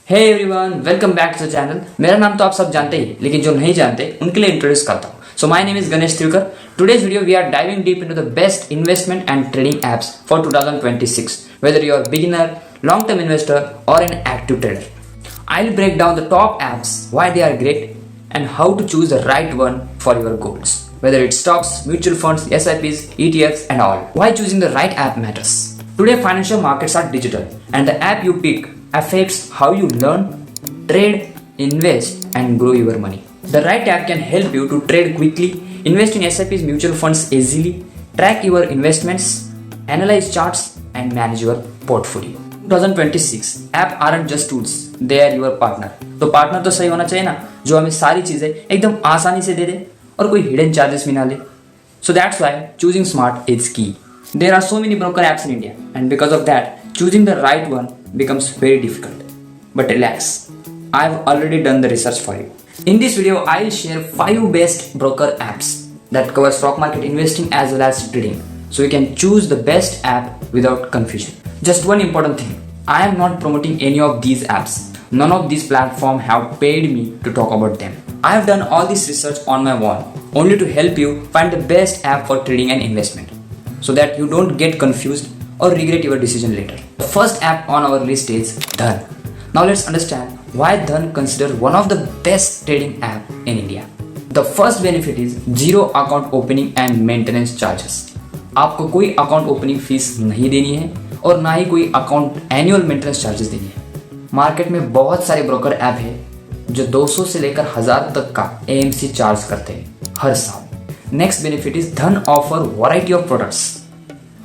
Hey everyone, welcome back to the channel. मेरा नाम तो आप सब जानते ही, लेकिन जो नहीं जानते उनके लिए इंट्रोड्यूस करता हूँ। So my name is Ganesh Tilkar. Today's video we are diving deep into the best investment and trading apps for 2026, whether you are beginner, long-term investor or an active trader. I'll break down the top apps, why they are great, and how to choose the right one for your goals. Whether it's stocks, mutual funds, SIPs, ETFs and all. Why choosing the right app matters. Today financial markets are digital and the app you pick affects how you learn, trade, invest and grow your money. The right app can help you to trade quickly, invest in SIPs, mutual funds easily, track your investments, analyze charts and manage your portfolio. 2026 app aren't just tools, they are your partner. तो partner तो सही होना चाहिए ना, जो हमें सारी चीजें एकदम आसानी से दे दे और कोई हिडन चार्जेस भी ना ले. So that's why choosing smart is key. There are so many broker apps in India and because of that choosing the right one becomes very difficult. But relax, I've already done the research for you. In this video, I'll share 5 best broker apps that cover stock market investing as well as trading. So you can choose the best app without confusion. Just one important thing, I am not promoting any of these apps. None of these platforms have paid me to talk about them. I have done all this research on my own, only to help you find the best app for trading and investment, so that you don't get confused or regret your decision later. The first app on our list is Dhan. Now let's understand why Dhan considered one of the best trading app in India. The first benefit is zero account opening and maintenance charges. आपको कोई account opening fees नहीं देनी है और ना ही कोई account annual maintenance charges देनी है. मार्केट में बहुत सारे ब्रोकर ऐप है जो 200 से लेकर 1000 तक का AMC चार्ज करते हैं हर साल. नेक्स्ट बेनिफिट इज धन offer variety of products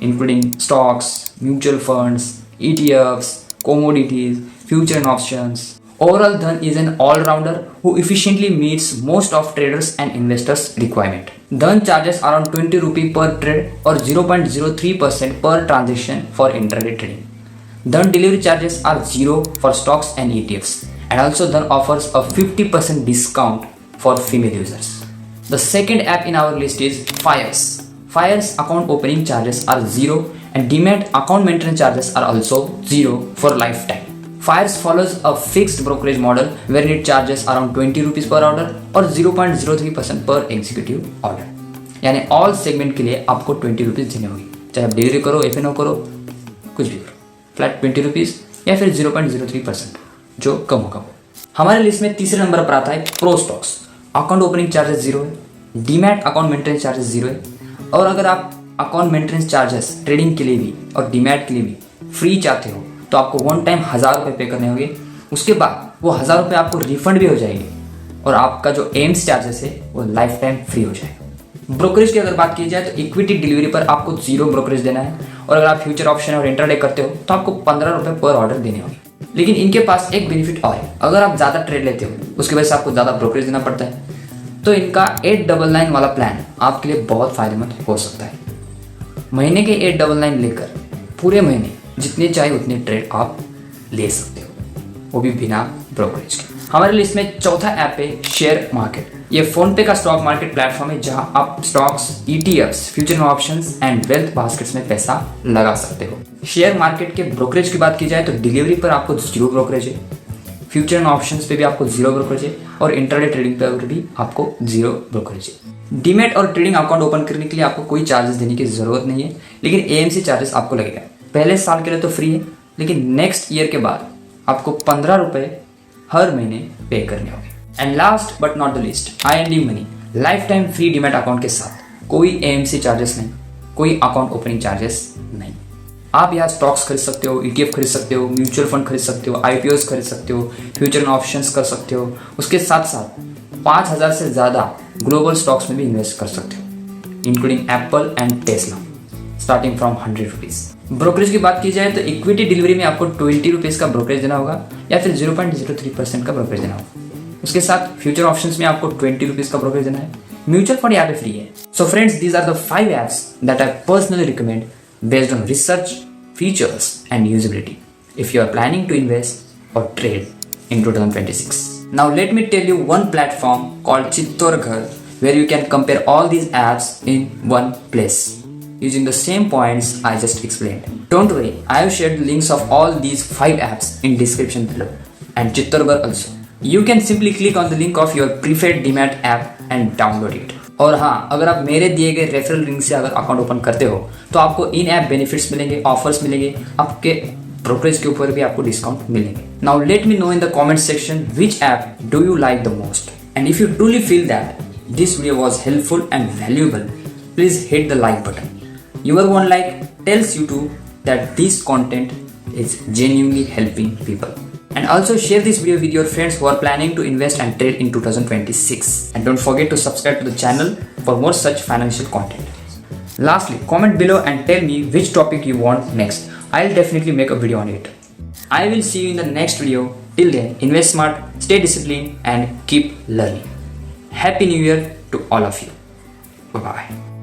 including stocks, mutual funds, ETFs, commodities, future and options. Overall, Dhan is an all-rounder who efficiently meets most of traders and investors' requirement. Dhan charges around 20 rupee per trade or 0.03% per transaction for intraday trading. Dhan delivery charges are zero for stocks and ETFs, and also Dhan offers a 50% discount for female users. The second app in our list is Fires. Fires account opening charges are zero and Demat account maintenance charges are also zero for lifetime. Fires follows a fixed brokerage model wherein it charges around 20 rupees per order or 0.03% per executive order. यानी all segment के लिए आपको 20 rupees देने होंगे, चाहे आप delivery करो, FNO करो, कुछ भी करो, फ्लैट 20 रुपीज़ या फिर 0.03% जो कम होगा वो. हमारे लिस्ट में तीसरे नंबर पर आता है pro stocks. Account opening charges zero है, demat account maintenance charges zero है और अगर आप अकाउंट मेंटेनेंस चार्जेस ट्रेडिंग के लिए भी और डीमैट के लिए भी फ्री चाहते हो तो आपको वन टाइम 1000 रुपये पे करने होंगे. उसके बाद वो 1000 रुपये आपको रिफंड भी हो जाएंगे और आपका जो एम्स चार्जेस है वो लाइफ टाइम फ्री हो जाएगा. ब्रोकरेज की अगर बात की जाए तो इक्विटी डिलीवरी पर आपको जीरो ब्रोकरेज देना है और अगर आप फ्यूचर ऑप्शन और इंट्राडे करते हो तो आपको 15 रुपये पर ऑर्डर देने होंगे. लेकिन इनके पास एक बेनिफिट और है, अगर आप ज़्यादा ट्रेड लेते हो उसकी वजह से आपको ज़्यादा ब्रोकरेज देना पड़ता है, तो इनका 899 वाला प्लान आपके लिए बहुत फायदेमंद हो सकता है. महीने के 899 लेकर पूरे महीने जितने चाहे उतने ट्रेड आप ले सकते हो, वो भी बिना ब्रोकरेज के. हमारे लिस्ट में चौथा ऐप है शेयर मार्केट. ये फोन पे का स्टॉक मार्केट प्लेटफॉर्म है जहां आप stocks, ETFs, future options and wealth baskets में पैसा लगा सकते हो. शेयर मार्केट के ब्रोकरेज की बात की जाए तो डिलीवरी पर आपको जीरो ब्रोकरेज है, फ्यूचर एंड ऑप्शंस पे भी आपको जीरो ब्रोकरेज है और इंट्राडे ट्रेडिंग पर भी आपको जीरो ब्रोकरेज है. डीमैट और ट्रेडिंग अकाउंट ओपन करने के लिए आपको कोई चार्जेस देने की जरूरत नहीं है, लेकिन AMC चार्जेस आपको लगेगा. पहले साल के लिए तो फ्री है, लेकिन नेक्स्ट ईयर के बाद आपको 15 रुपये हर महीने पे करने होंगे. And last but not the least, IND money life time free demat account के साथ कोई AMC चार्जेस नहीं, कोई अकाउंट ओपनिंग चार्जेस नहीं. आप यहाँ स्टॉक्स खरीद सकते हो, ETF खरीद सकते हो, म्यूचुअल फंड खरीद सकते हो, IPOs खरीद सकते हो, फ्यूचर एंड ऑप्शंस कर सकते हो. उसके साथ साथ 5000 से ज़्यादा ग्लोबल स्टॉक्स में भी इन्वेस्ट कर सकते हो, including Apple and Tesla, starting from 100 rupees. Brokerage की बात की जाए तो इक्विटी डिलीवरी में आपको 20 रुपीज़ का ब्रोकरेज देना होगा या फिर 0.03% का ब्रोकरेज देना होगा. उसके साथ फ्यूचर ऑप्शंस में आपको 20 रुपीज़ का ब्रोकरेज देना है. म्यूचुअल फंड यहाँ पे फ्री है. So friends, these are the 5 apps that I personally recommend based on research, features and usability if you are planning to invest or trade in 2026. Now let me tell you one platform called Chittorghar where you can compare all these apps in one place using the same points I just explained. Don't worry, I have shared the links of all these 5 apps in description below. and Chittorgarh also. You can simply click on the link of your preferred Demat app and download it. और हाँ, अगर आप मेरे दिए गए referral link से अगर account open करते हो तो आपको इन ऐप बेनिफिट्स मिलेंगे, ऑफर्स मिलेंगे, आपके ब्रोकरेज के ऊपर भी आपको डिस्काउंट मिलेंगे. Now let me know in the comment section which app do you like the most, and if you truly feel that this video was helpful and valuable, please hit the like button. Your one like tells YouTube that this content is genuinely helping people. And also share this video with your friends who are planning to invest and trade in 2026. And don't forget to subscribe to the channel for more such financial content. Lastly, comment below and tell me which topic you want next. I'll definitely make a video on it. I will see you in the next video. Till then, invest smart, stay disciplined, and keep learning. Happy New Year to all of you. Bye-bye.